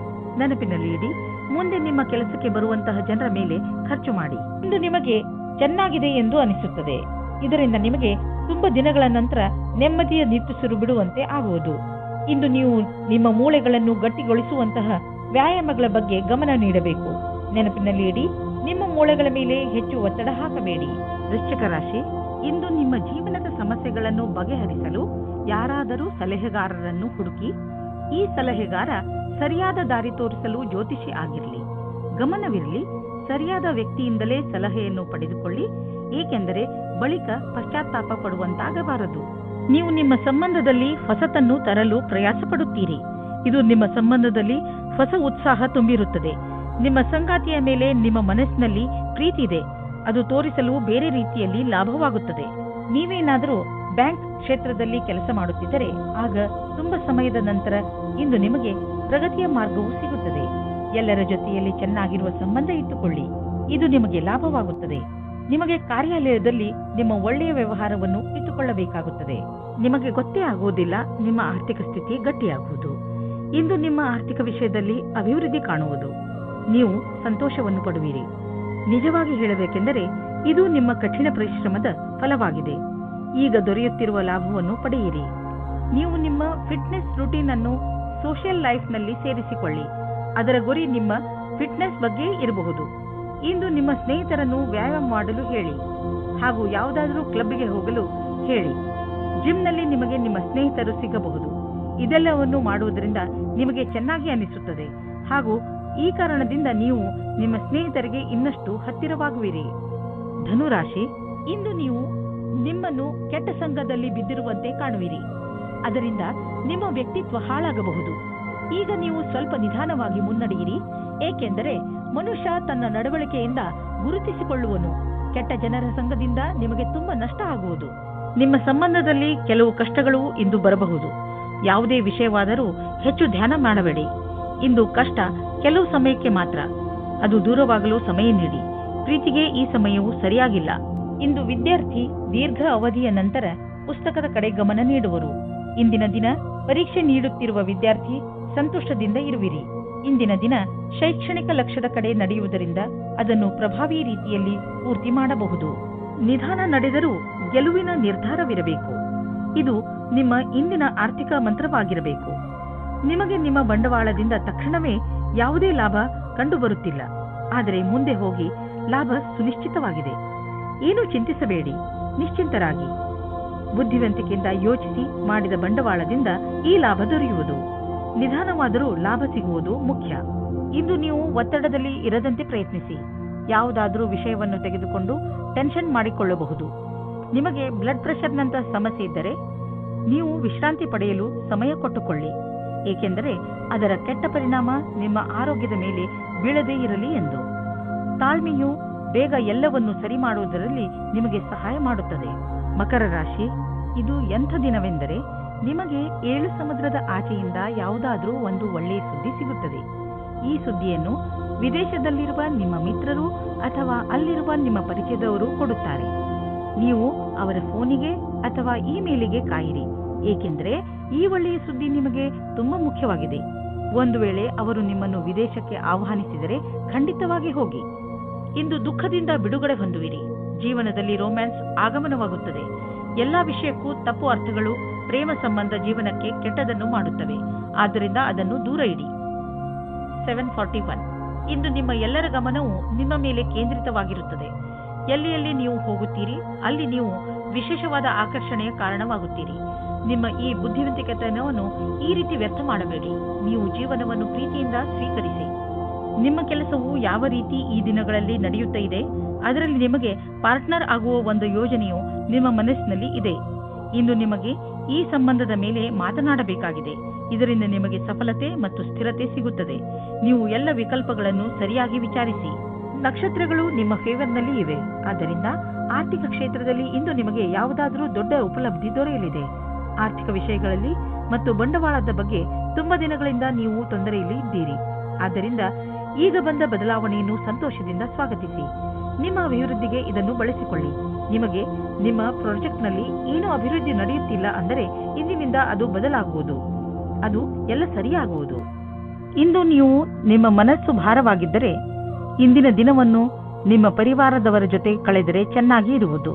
ನೆನಪಿನಲ್ಲಿ ಇಡಿ, ಮುಂದೆ ನಿಮ್ಮ ಕೆಲಸಕ್ಕೆ ಬರುವಂತಹ ಜನರ ಮೇಲೆ ಖರ್ಚು ಮಾಡಿ. ಇಂದು ನಿಮಗೆ ಚೆನ್ನಾಗಿದೆ ಎಂದು ಅನಿಸುತ್ತದೆ. ಇದರಿಂದ ನಿಮಗೆ ತುಂಬಾ ದಿನಗಳ ನಂತರ ನೆಮ್ಮದಿಯ ನಿಟ್ಟುಸಿರು ಬಿಡುವಂತೆ ಆಗುವುದು. ಇಂದು ನೀವು ನಿಮ್ಮ ಮೂಳೆಗಳನ್ನು ಗಟ್ಟಿಗೊಳಿಸುವಂತಹ ವ್ಯಾಯಾಮಗಳ ಬಗ್ಗೆ ಗಮನ ನೀಡಬೇಕು. ನೆನಪಿನಲ್ಲಿ ಇಡಿ, ನಿಮ್ಮ ಮೂಳೆಗಳ ಮೇಲೆ ಹೆಚ್ಚು ಒತ್ತಡ ಹಾಕಬೇಡಿ. ವೃಶ್ಚಿಕ ರಾಶಿ, ಇಂದು ನಿಮ್ಮ ಜೀವನದ ಸಮಸ್ಯೆಗಳನ್ನು ಬಗೆಹರಿಸಲು ಯಾರಾದರೂ ಸಲಹೆಗಾರರನ್ನು ಹುಡುಕಿ. ಈ ಸಲಹೆಗಾರ ಸರಿಯಾದ ದಾರಿ ತೋರಿಸಲು ಜ್ಯೋತಿಷಿ ಆಗಿರಲಿ. ಗಮನವಿರಲಿ, ಸರಿಯಾದ ವ್ಯಕ್ತಿಯಿಂದಲೇ ಸಲಹೆಯನ್ನು ಪಡೆದುಕೊಳ್ಳಿ, ಏಕೆಂದರೆ ಬಳಿಕ ಪಶ್ಚಾತ್ತಾಪ ಪಡುವಂತಾಗಬಾರದು. ನೀವು ನಿಮ್ಮ ಸಂಬಂಧದಲ್ಲಿ ಹೊಸತನ್ನು ತರಲು ಪ್ರಯಾಸ ಪಡುತ್ತೀರಿ. ಇದು ನಿಮ್ಮ ಸಂಬಂಧದಲ್ಲಿ ಹೊಸ ಉತ್ಸಾಹ ತುಂಬಿರುತ್ತದೆ. ನಿಮ್ಮ ಸಂಗಾತಿಯ ಮೇಲೆ ನಿಮ್ಮ ಮನಸ್ಸಿನಲ್ಲಿ ಪ್ರೀತಿ ಇದೆ. ಅದು ತೋರಿಸಲು ಬೇರೆ ರೀತಿಯಲ್ಲಿ ಲಾಭವಾಗುತ್ತದೆ. ನೀವೇನಾದರೂ ಬ್ಯಾಂಕ್ ಕ್ಷೇತ್ರದಲ್ಲಿ ಕೆಲಸ ಮಾಡುತ್ತಿದ್ದರೆ ಆಗ ತುಂಬಾ ಸಮಯದ ನಂತರ ಇಂದು ನಿಮಗೆ ಪ್ರಗತಿಯ ಮಾರ್ಗವು ಸಿಗುತ್ತದೆ. ಎಲ್ಲರ ಜೊತೆಯಲ್ಲಿ ಚೆನ್ನಾಗಿರುವ ಸಂಬಂಧ ಇಟ್ಟುಕೊಳ್ಳಿ. ಇದು ನಿಮಗೆ ಲಾಭವಾಗುತ್ತದೆ. ನಿಮಗೆ ಕಾರ್ಯಾಲಯದಲ್ಲಿ ನಿಮ್ಮ ಒಳ್ಳೆಯ ವ್ಯವಹಾರವನ್ನು ಇಟ್ಟುಕೊಳ್ಳಬೇಕಾಗುತ್ತದೆ. ನಿಮಗೆ ಗೊತ್ತೇ ಆಗುವುದಿಲ್ಲ ನಿಮ್ಮ ಆರ್ಥಿಕ ಸ್ಥಿತಿ ಗಟ್ಟಿಯಾಗುವುದು. ಇಂದು ನಿಮ್ಮ ಆರ್ಥಿಕ ವಿಷಯದಲ್ಲಿ ಅಭಿವೃದ್ಧಿ ಕಾಣುವುದು. ನೀವು ಸಂತೋಷವನ್ನು ಪಡುವಿರಿ. ನಿಜವಾಗಿ ಹೇಳಬೇಕೆಂದರೆ ಇದು ನಿಮ್ಮ ಕಠಿಣ ಪರಿಶ್ರಮದ ಫಲವಾಗಿದೆ. ಈಗ ದೊರೆಯುತ್ತಿರುವ ಲಾಭವನ್ನು ಪಡೆಯಿರಿ. ನೀವು ನಿಮ್ಮ ಫಿಟ್ನೆಸ್ ರೂಟೀನ್ ಅನ್ನು ಸೋಷಿಯಲ್ ಲೈಫ್ನಲ್ಲಿ ಸೇರಿಸಿಕೊಳ್ಳಿ. ಅದರ ಗುರಿ ನಿಮ್ಮ ಫಿಟ್ನೆಸ್ ಬಗ್ಗೆ ಇರಬಹುದು. ಇಂದು ನಿಮ್ಮ ಸ್ನೇಹಿತರನ್ನು ವ್ಯಾಯಾಮ ಮಾಡಲು ಹೇಳಿ ಹಾಗೂ ಯಾವುದಾದರೂ ಕ್ಲಬ್ಗೆ ಹೋಗಲು ಹೇಳಿ. ಜಿಮ್ನಲ್ಲಿ ನಿಮಗೆ ನಿಮ್ಮ ಸ್ನೇಹಿತರು ಸಿಗಬಹುದು. ಇದೆಲ್ಲವನ್ನು ಮಾಡುವುದರಿಂದ ನಿಮಗೆ ಚೆನ್ನಾಗಿ ಅನಿಸುತ್ತದೆ ಹಾಗೂ ಈ ಕಾರಣದಿಂದ ನೀವು ನಿಮ್ಮ ಸ್ನೇಹಿತರಿಗೆ ಇನ್ನಷ್ಟು ಹತ್ತಿರವಾಗುವಿರಿ. ಧನುರಾಶಿ, ಇಂದು ನೀವು ನಿಮ್ಮನ್ನು ಕೆಟ್ಟ ಸಂಘದಲ್ಲಿ ಬಿದ್ದಿರುವಂತೆ ಕಾಣುವಿರಿ. ಅದರಿಂದ ನಿಮ್ಮ ವ್ಯಕ್ತಿತ್ವ ಹಾಳಾಗಬಹುದು. ಈಗ ನೀವು ಸ್ವಲ್ಪ ನಿಧಾನವಾಗಿ ಮುನ್ನಡೆಯಿರಿ, ಏಕೆಂದರೆ ಮನುಷ್ಯ ತನ್ನ ನಡವಳಿಕೆಯಿಂದ ಗುರುತಿಸಿಕೊಳ್ಳುವನು. ಕೆಟ್ಟ ಜನರ ಸಂಘದಿಂದ ನಿಮಗೆ ತುಂಬಾ ನಷ್ಟ ಆಗುವುದು. ನಿಮ್ಮ ಸಂಬಂಧದಲ್ಲಿ ಕೆಲವು ಕಷ್ಟಗಳು ಇಂದು ಬರಬಹುದು. ಯಾವುದೇ ವಿಷಯವಾದರೂ ಹೆಚ್ಚು ಧ್ಯಾನ ಮಾಡಬೇಡಿ. ಇಂದು ಕಷ್ಟ ಕೆಲವು ಸಮಯಕ್ಕೆ ಮಾತ್ರ. ಅದು ದೂರವಾಗಲು ಸಮಯ ನೀಡಿ. ಪ್ರೀತಿಗೆ ಈ ಸಮಯವು ಸರಿಯಾಗಿಲ್ಲ. ಇಂದು ವಿದ್ಯಾರ್ಥಿ ದೀರ್ಘ ಅವಧಿಯ ನಂತರ ಪುಸ್ತಕದ ಕಡೆ ಗಮನ ನೀಡುವರು. ಇಂದಿನ ದಿನ ಪರೀಕ್ಷೆ ನೀಡುತ್ತಿರುವ ವಿದ್ಯಾರ್ಥಿ ಸಂತೋಷದಿಂದ ಇರುವಿರಿ. ಇಂದಿನ ದಿನ ಶೈಕ್ಷಣಿಕ ಲಕ್ಷ್ಯದ ಕಡೆ ನಡೆಯುವುದರಿಂದ ಅದನ್ನು ಪ್ರಭಾವಿ ರೀತಿಯಲ್ಲಿ ಪೂರ್ತಿ ಮಾಡಬಹುದು. ನಿಧಾನ ನಡೆದರೂ ಗೆಲುವಿನ ನಿರ್ಧಾರವಿರಬೇಕು. ಇದು ನಿಮ್ಮ ಇಂದಿನ ಆರ್ಥಿಕ ಮಂತ್ರವಾಗಿರಬೇಕು. ನಿಮಗೆ ನಿಮ್ಮ ಬಂಡವಾಳದಿಂದ ತಕ್ಷಣವೇ ಯಾವುದೇ ಲಾಭ ಕಂಡುಬರುತ್ತಿಲ್ಲ, ಆದರೆ ಮುಂದೆ ಹೋಗಿ ಲಾಭ ಸುನಿಶ್ಚಿತವಾಗಿದೆ. ಏನೂ ಚಿಂತಿಸಬೇಡಿ, ನಿಶ್ಚಿಂತರಾಗಿ. ಬುದ್ಧಿವಂತಿಕೆಯಿಂದ ಯೋಚಿಸಿ ಮಾಡಿದ ಬಂಡವಾಳದಿಂದ ಈ ಲಾಭ ದೊರೆಯುವುದು. ನಿಧಾನವಾದರೂ ಲಾಭ ಸಿಗುವುದು ಮುಖ್ಯ. ಇಂದು ನೀವು ಒತ್ತಡದಲ್ಲಿ ಇರದಂತೆ ಪ್ರಯತ್ನಿಸಿ. ಯಾವುದಾದ್ರೂ ವಿಷಯವನ್ನು ತೆಗೆದುಕೊಂಡು ಟೆನ್ಷನ್ ಮಾಡಿಕೊಳ್ಳಬಹುದು. ನಿಮಗೆ ಬ್ಲಡ್ ಪ್ರೆಷರ್ನಂತಹ ಸಮಸ್ಯೆ ಇದ್ದರೆ ನೀವು ವಿಶ್ರಾಂತಿ ಪಡೆಯಲು ಸಮಯ ಕೊಟ್ಟುಕೊಳ್ಳಿ, ಏಕೆಂದರೆ ಅದರ ಕೆಟ್ಟ ಪರಿಣಾಮ ನಿಮ್ಮ ಆರೋಗ್ಯದ ಮೇಲೆ ಬೀಳದೇ ಇರಲಿ ಎಂದು. ತಾಳ್ಮೆಯು ಬೇಗ ಎಲ್ಲವನ್ನು ಸರಿ ಮಾಡುವುದರಲ್ಲಿ ನಿಮಗೆ ಸಹಾಯ ಮಾಡುತ್ತದೆ. ಮಕರ ರಾಶಿ, ಇದು ಎಂಥ ದಿನವೆಂದರೆ ನಿಮಗೆ 7 ಸಮುದ್ರದ ಆಚೆಯಿಂದ ಯಾವುದಾದ್ರೂ ಒಂದು ಒಳ್ಳೆಯ ಸುದ್ದಿ ಸಿಗುತ್ತದೆ. ಈ ಸುದ್ದಿಯನ್ನು ವಿದೇಶದಲ್ಲಿರುವ ನಿಮ್ಮ ಮಿತ್ರರು ಅಥವಾ ಅಲ್ಲಿರುವ ನಿಮ್ಮ ಪರಿಚಯದವರು ಕೊಡುತ್ತಾರೆ. ನೀವು ಅವರ ಫೋನಿಗೆ ಅಥವಾ ಇಮೇಲಿಗೆ ಕಾಯಿರಿ, ಏಕೆಂದರೆ ಈ ಒಳ್ಳೆಯ ಸುದ್ದಿ ನಿಮಗೆ ತುಂಬಾ ಮುಖ್ಯವಾಗಿದೆ. ಒಂದು ವೇಳೆ ಅವರು ನಿಮ್ಮನ್ನು ವಿದೇಶಕ್ಕೆ ಆಹ್ವಾನಿಸಿದರೆ ಖಂಡಿತವಾಗಿ ಹೋಗಿ. ಇಂದು ದುಃಖದಿಂದ ಬಿಡುಗಡೆ ಹೊಂದುವಿರಿ. ಜೀವನದಲ್ಲಿ ರೊಮ್ಯಾನ್ಸ್ ಆಗಮನವಾಗುತ್ತದೆ. ಎಲ್ಲಾ ವಿಷಯಕ್ಕೂ ತಪ್ಪು ಅರ್ಥಗಳು ಪ್ರೇಮ ಸಂಬಂಧ ಜೀವನಕ್ಕೆ ಕೆಟ್ಟದನ್ನು ಮಾಡುತ್ತವೆ. ಆದ್ದರಿಂದ ಅದನ್ನು ದೂರ ಇಡಿ. 741 ಇಂದು ನಿಮ್ಮ ಎಲ್ಲರ ಗಮನವು ನಿಮ್ಮ ಮೇಲೆ ಕೇಂದ್ರಿತವಾಗಿರುತ್ತದೆ. ಎಲ್ಲಿ ನೀವು ಹೋಗುತ್ತೀರಿ ಅಲ್ಲಿ ನೀವು ವಿಶೇಷವಾದ ಆಕರ್ಷಣೆಯ ಕಾರಣವಾಗುತ್ತೀರಿ. ನಿಮ್ಮ ಈ ಬುದ್ಧಿವಂತಿಕೆತನವನ್ನು ಈ ರೀತಿ ವ್ಯರ್ಥ ಮಾಡಬೇಡಿ. ನೀವು ಜೀವನವನ್ನು ಪ್ರೀತಿಯಿಂದ ಸ್ವೀಕರಿಸಿ. ನಿಮ್ಮ ಕೆಲಸವು ಯಾವ ರೀತಿ ಈ ದಿನಗಳಲ್ಲಿ ನಡೆಯುತ್ತಾ ಇದೆ, ಅದರಲ್ಲಿ ನಿಮಗೆ ಪಾರ್ಟ್ನರ್ ಆಗುವ ಒಂದು ಯೋಜನೆಯು ನಿಮ್ಮ ಮನಸ್ಸಿನಲ್ಲಿ ಇದೆ. ಇಂದು ನಿಮಗೆ ಈ ಸಂಬಂಧದ ಮೇಲೆ ಮಾತನಾಡಬೇಕಾಗಿದೆ. ಇದರಿಂದ ನಿಮಗೆ ಸಫಲತೆ ಮತ್ತು ಸ್ಥಿರತೆ ಸಿಗುತ್ತದೆ. ನೀವು ಎಲ್ಲ ವಿಕಲ್ಪಗಳನ್ನು ಸರಿಯಾಗಿ ವಿಚಾರಿಸಿ. ನಕ್ಷತ್ರಗಳು ನಿಮ್ಮ ಫೇವರ್ನಲ್ಲಿ ಇವೆ. ಆದ್ದರಿಂದ ಆರ್ಥಿಕ ಕ್ಷೇತ್ರದಲ್ಲಿ ಇಂದು ನಿಮಗೆ ಯಾವುದಾದರೂ ದೊಡ್ಡ ಉಪಲಬ್ಧಿ ದೊರೆಯಲಿದೆ. ಆರ್ಥಿಕ ವಿಷಯಗಳಲ್ಲಿ ಮತ್ತು ಬಂಡವಾಳದ ಬಗ್ಗೆ ತುಂಬಾ ದಿನಗಳಿಂದ ನೀವು ತೊಂದರೆಯಲ್ಲಿ ಇದ್ದೀರಿ. ಆದ್ದರಿಂದ ಈಗ ಬಂದ ಬದಲಾವಣೆಯನ್ನು ಸಂತೋಷದಿಂದ ಸ್ವಾಗತಿಸಿ. ನಿಮ್ಮ ಅಭಿವೃದ್ಧಿಗೆ ಇದನ್ನು ಬಳಸಿಕೊಳ್ಳಿ. ನಿಮಗೆ ನಿಮ್ಮ ಪ್ರಾಜೆಕ್ಟ್ನಲ್ಲಿ ಏನೂ ಅಭಿವೃದ್ಧಿ ನಡೆಯುತ್ತಿಲ್ಲ ಅಂದರೆ ಇಂದಿನಿಂದ ಅದು ಬದಲಾಗುವುದು. ಅದು ಎಲ್ಲ ಸರಿಯಾಗುವುದು. ಇಂದು ನೀವು ನಿಮ್ಮ ಮನಸ್ಸು ಭಾರವಾಗಿದ್ದರೆ ಇಂದಿನ ದಿನವನ್ನು ನಿಮ್ಮ ಪರಿವಾರದವರ ಜೊತೆ ಕಳೆದರೆ ಚೆನ್ನಾಗಿ ಇರುವುದು.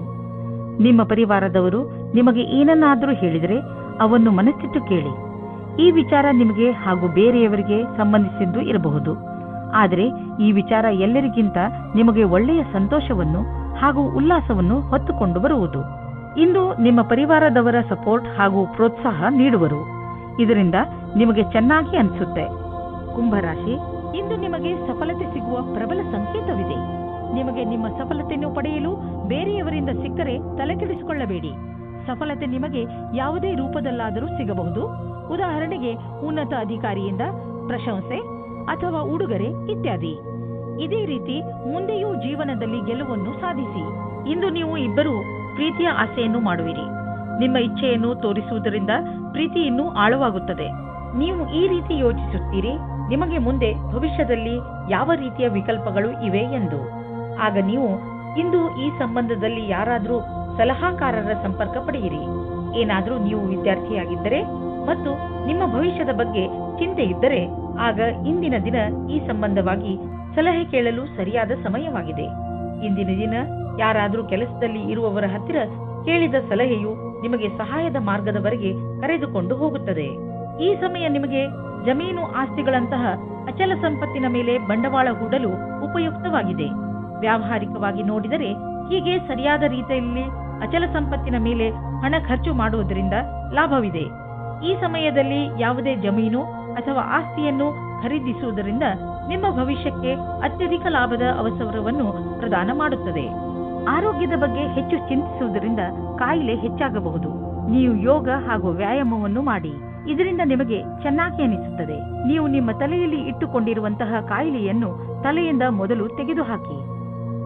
ನಿಮ್ಮ ಪರಿವಾರದವರು ನಿಮಗೆ ಏನನ್ನಾದರೂ ಹೇಳಿದರೆ ಅವನ್ನು ಮನಸ್ಸಿಟ್ಟು ಕೇಳಿ. ಈ ವಿಚಾರ ನಿಮಗೆ ಹಾಗೂ ಬೇರೆಯವರಿಗೆ ಸಂಬಂಧಿಸಿದ್ದು ಇರಬಹುದು, ಆದರೆ ಈ ವಿಚಾರ ಎಲ್ಲರಿಗಿಂತ ನಿಮಗೆ ಒಳ್ಳೆಯ ಸಂತೋಷವನ್ನು ಹಾಗೂ ಉಲ್ಲಾಸವನ್ನು ಹೊತ್ತುಕೊಂಡು ಬರುವುದು. ಇಂದು ನಿಮ್ಮ ಪರಿವಾರದವರ ಸಪೋರ್ಟ್ ಹಾಗೂ ಪ್ರೋತ್ಸಾಹ ನೀಡುವರು. ಇದರಿಂದ ನಿಮಗೆ ಚೆನ್ನಾಗಿ ಅನಿಸುತ್ತೆ. ಕುಂಭರಾಶಿ, ಇಂದು ನಿಮಗೆ ಸಫಲತೆ ಸಿಗುವ ಪ್ರಬಲ ಸಂಕೇತವಿದೆ. ನಿಮಗೆ ನಿಮ್ಮ ಸಫಲತೆಯನ್ನು ಪಡೆಯಲು ಬೇರೆಯವರಿಂದ ಸಿಕ್ಕರೆ ತಲೆಕೆಡಿಸಿಕೊಳ್ಳಬೇಡಿ. ಸಫಲತೆ ನಿಮಗೆ ಯಾವುದೇ ರೂಪದಲ್ಲಾದರೂ ಸಿಗಬಹುದು. ಉದಾಹರಣೆಗೆ ಉನ್ನತ ಅಧಿಕಾರಿಯಿಂದ ಪ್ರಶಂಸೆ ಅಥವಾ ಉಡುಗೊರೆ ಇತ್ಯಾದಿ. ಇದೇ ರೀತಿ ಮುಂದೆಯೂ ಜೀವನದಲ್ಲಿ ಗೆಲುವನ್ನು ಸಾಧಿಸಿ. ಇಂದು ನೀವು ಇಬ್ಬರು ಪ್ರೀತಿಯ ಆಸೆಯನ್ನು ಮಾಡುವಿರಿ. ನಿಮ್ಮ ಇಚ್ಛೆಯನ್ನು ತೋರಿಸುವುದರಿಂದ ಪ್ರೀತಿ ಇನ್ನೂ ಆಳವಾಗುತ್ತದೆ. ನೀವು ಈ ರೀತಿ ಯೋಚಿಸುತ್ತೀರಿ, ನಿಮಗೆ ಮುಂದೆ ಭವಿಷ್ಯದಲ್ಲಿ ಯಾವ ರೀತಿಯ ವಿಕಲ್ಪಗಳು ಇವೆ ಎಂದು. ಆಗ ನೀವು ಇಂದು ಈ ಸಂಬಂಧದಲ್ಲಿ ಯಾರಾದರೂ ಸಲಹಾಕಾರರ ಸಂಪರ್ಕ ಪಡೆಯಿರಿ. ಏನಾದರೂ ನೀವು ವಿದ್ಯಾರ್ಥಿಯಾಗಿದ್ದರೆ ಮತ್ತು ನಿಮ್ಮ ಭವಿಷ್ಯದ ಬಗ್ಗೆ ಚಿಂತೆ ಇದ್ದರೆ ಆಗ ಇಂದಿನ ದಿನ ಈ ಸಂಬಂಧವಾಗಿ ಸಲಹೆ ಕೇಳಲು ಸರಿಯಾದ ಸಮಯವಾಗಿದೆ. ಇಂದಿನ ದಿನ ಯಾರಾದರೂ ಕೆಲಸದಲ್ಲಿ ಇರುವವರ ಹತ್ತಿರ ಕೇಳಿದ ಸಲಹೆಯು ನಿಮಗೆ ಸಹಾಯದ ಮಾರ್ಗದವರೆಗೆ ಕರೆದುಕೊಂಡು ಹೋಗುತ್ತದೆ. ಈ ಸಮಯ ನಿಮಗೆ ಜಮೀನು ಆಸ್ತಿಗಳಂತಹ ಅಚಲ ಸಂಪತ್ತಿನ ಮೇಲೆ ಬಂಡವಾಳ ಹೂಡಲು ಉಪಯುಕ್ತವಾಗಿದೆ. ವ್ಯಾವಹಾರಿಕವಾಗಿ ನೋಡಿದರೆ ಹೀಗೆ ಸರಿಯಾದ ರೀತಿಯಲ್ಲಿ ಅಚಲ ಸಂಪತ್ತಿನ ಮೇಲೆ ಹಣ ಖರ್ಚು ಮಾಡುವುದರಿಂದ ಲಾಭವಿದೆ. ಈ ಸಮಯದಲ್ಲಿ ಯಾವುದೇ ಜಮೀನು ಅಥವಾ ಆಸ್ತಿಯನ್ನು ಖರೀದಿಸುವುದರಿಂದ ನಿಮ್ಮ ಭವಿಷ್ಯಕ್ಕೆ ಅತ್ಯಧಿಕ ಲಾಭದ ಅವಸರವನ್ನು ಪ್ರದಾನ ಮಾಡುತ್ತದೆ. ಆರೋಗ್ಯದ ಬಗ್ಗೆ ಹೆಚ್ಚು ಚಿಂತಿಸುವುದರಿಂದ ಕಾಯಿಲೆ ಹೆಚ್ಚಾಗಬಹುದು. ನೀವು ಯೋಗ ಹಾಗೂ ವ್ಯಾಯಾಮವನ್ನು ಮಾಡಿ. ಇದರಿಂದ ನಿಮಗೆ ಚೆನ್ನಾಗಿ ಅನಿಸುತ್ತದೆ. ನೀವು ನಿಮ್ಮ ತಲೆಯಲ್ಲಿ ಇಟ್ಟುಕೊಂಡಿರುವಂತಹ ಕಾಯಿಲೆಯನ್ನು ತಲೆಯಿಂದ ಮೊದಲು ತೆಗೆದುಹಾಕಿ.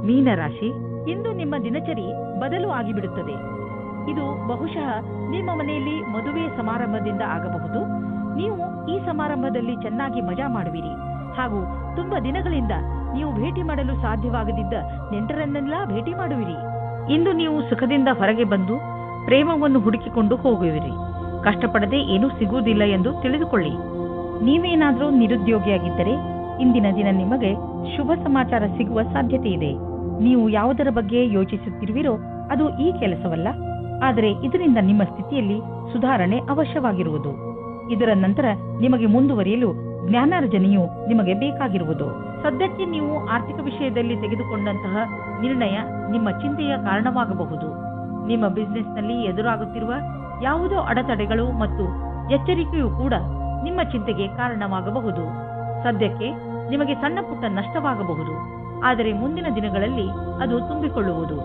ಮೀನರಾಶಿ, ಇಂದು ನಿಮ್ಮ ದಿನಚರಿ ಬದಲು ಆಗಿಬಿಡುತ್ತದೆ. ಇದು ಬಹುಶಃ ನಿಮ್ಮ ಮನೆಯಲ್ಲಿ ಮದುವೆಯ ಸಮಾರಂಭದಿಂದ ಆಗಬಹುದು. ನೀವು ಈ ಸಮಾರಂಭದಲ್ಲಿ ಚೆನ್ನಾಗಿ ಮಜಾ ಮಾಡುವಿರಿ ಹಾಗೂ ತುಂಬಾ ದಿನಗಳಿಂದ ನೀವು ಭೇಟಿ ಮಾಡಲು ಸಾಧ್ಯವಾಗದಿದ್ದ ನೆಂಟರನ್ನೆಲ್ಲ ಭೇಟಿ ಮಾಡುವಿರಿ. ಇಂದು ನೀವು ಸುಖದಿಂದ ಹೊರಗೆ ಬಂದು ಪ್ರೇಮವನ್ನು ಹುಡುಕಿಕೊಂಡು ಹೋಗುವಿರಿ. ಕಷ್ಟಪಡದೆ ಏನೂ ಸಿಗುವುದಿಲ್ಲ ಎಂದು ತಿಳಿದುಕೊಳ್ಳಿ. ನೀವೇನಾದರೂ ನಿರುದ್ಯೋಗಿಯಾಗಿದ್ದರೆ ಇಂದಿನ ದಿನ ನಿಮಗೆ ಶುಭ ಸಮಾಚಾರ ಸಿಗುವ ಸಾಧ್ಯತೆ ಇದೆ. ನೀವು ಯಾವುದರ ಬಗ್ಗೆ ಯೋಚಿಸುತ್ತಿರುವಿರೋ ಅದು ಈ ಕೆಲಸವಲ್ಲ, ಆದರೆ ಇದರಿಂದ ನಿಮ್ಮ ಸ್ಥಿತಿಯಲ್ಲಿ ಸುಧಾರಣೆ ಅವಶ್ಯವಾಗಿರುವುದು. ಇದರ ನಂತರ ನಿಮಗೆ ಮುಂದುವರಿಯಲು ಜ್ಞಾನಾರ್ಜನೆಯು ನಿಮಗೆ ಬೇಕಾಗಿರುವುದು. ಸದ್ಯಕ್ಕೆ ನೀವು ಆರ್ಥಿಕ ವಿಷಯದಲ್ಲಿ ತೆಗೆದುಕೊಂಡಂತಹ ನಿರ್ಣಯ ನಿಮ್ಮ ಚಿಂತೆಯ ಕಾರಣವಾಗಬಹುದು. ನಿಮ್ಮ ಬಿಸಿನೆಸ್ನಲ್ಲಿ ಎದುರಾಗುತ್ತಿರುವ ಯಾವುದೋ ಅಡೆತಡೆಗಳು ಮತ್ತು ಎಚ್ಚರಿಕೆಯೂ ಕೂಡ ನಿಮ್ಮ ಚಿಂತೆಗೆ ಕಾರಣವಾಗಬಹುದು. ಸದ್ಯಕ್ಕೆ ನಿಮಗೆ ಸಣ್ಣ ಪುಟ್ಟ ನಷ್ಟವಾಗಬಹುದು, ಆದರೆ ಮುಂದಿನ ದಿನಗಳಲ್ಲಿ ಅದು ತುಂಬಿಕೊಳ್ಳುವುದು.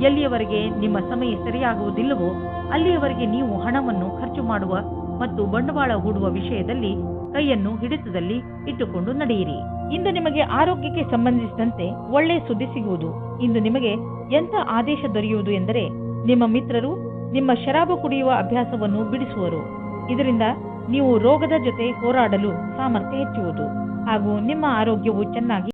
ಎಲ್ಲಿಯವರೆಗೆ ನಿಮ್ಮ ಸಮಯ ಸರಿಯಾಗುವುದಿಲ್ಲವೋ ಅಲ್ಲಿಯವರೆಗೆ ನೀವು ಹಣವನ್ನು ಖರ್ಚು ಮಾಡುವ ಮತ್ತು ಬಂಡವಾಳ ಹೂಡುವ ವಿಷಯದಲ್ಲಿ ಕೈಯನ್ನು ಹಿಡಿತದಲ್ಲಿ ಇಟ್ಟುಕೊಂಡು ನಡೆಯಿರಿ. ಇಂದು ನಿಮಗೆ ಆರೋಗ್ಯಕ್ಕೆ ಸಂಬಂಧಿಸಿದಂತೆ ಒಳ್ಳೆಯ ಸುದ್ದಿ ಸಿಗುವುದು. ಇಂದು ನಿಮಗೆ ಎಂಥ ಆದೇಶ ದೊರೆಯುವುದು ಎಂದರೆ ನಿಮ್ಮ ಮಿತ್ರರು ನಿಮ್ಮ ಶರಾಬು ಕುಡಿಯುವ ಅಭ್ಯಾಸವನ್ನು ಬಿಡಿಸುವರು. ಇದರಿಂದ ನೀವು ರೋಗದ ಜೊತೆ ಹೋರಾಡಲು ಸಾಮರ್ಥ್ಯ ಹೆಚ್ಚುವುದು ಹಾಗೂ ನಿಮ್ಮ ಆರೋಗ್ಯವು ಚೆನ್ನಾಗಿ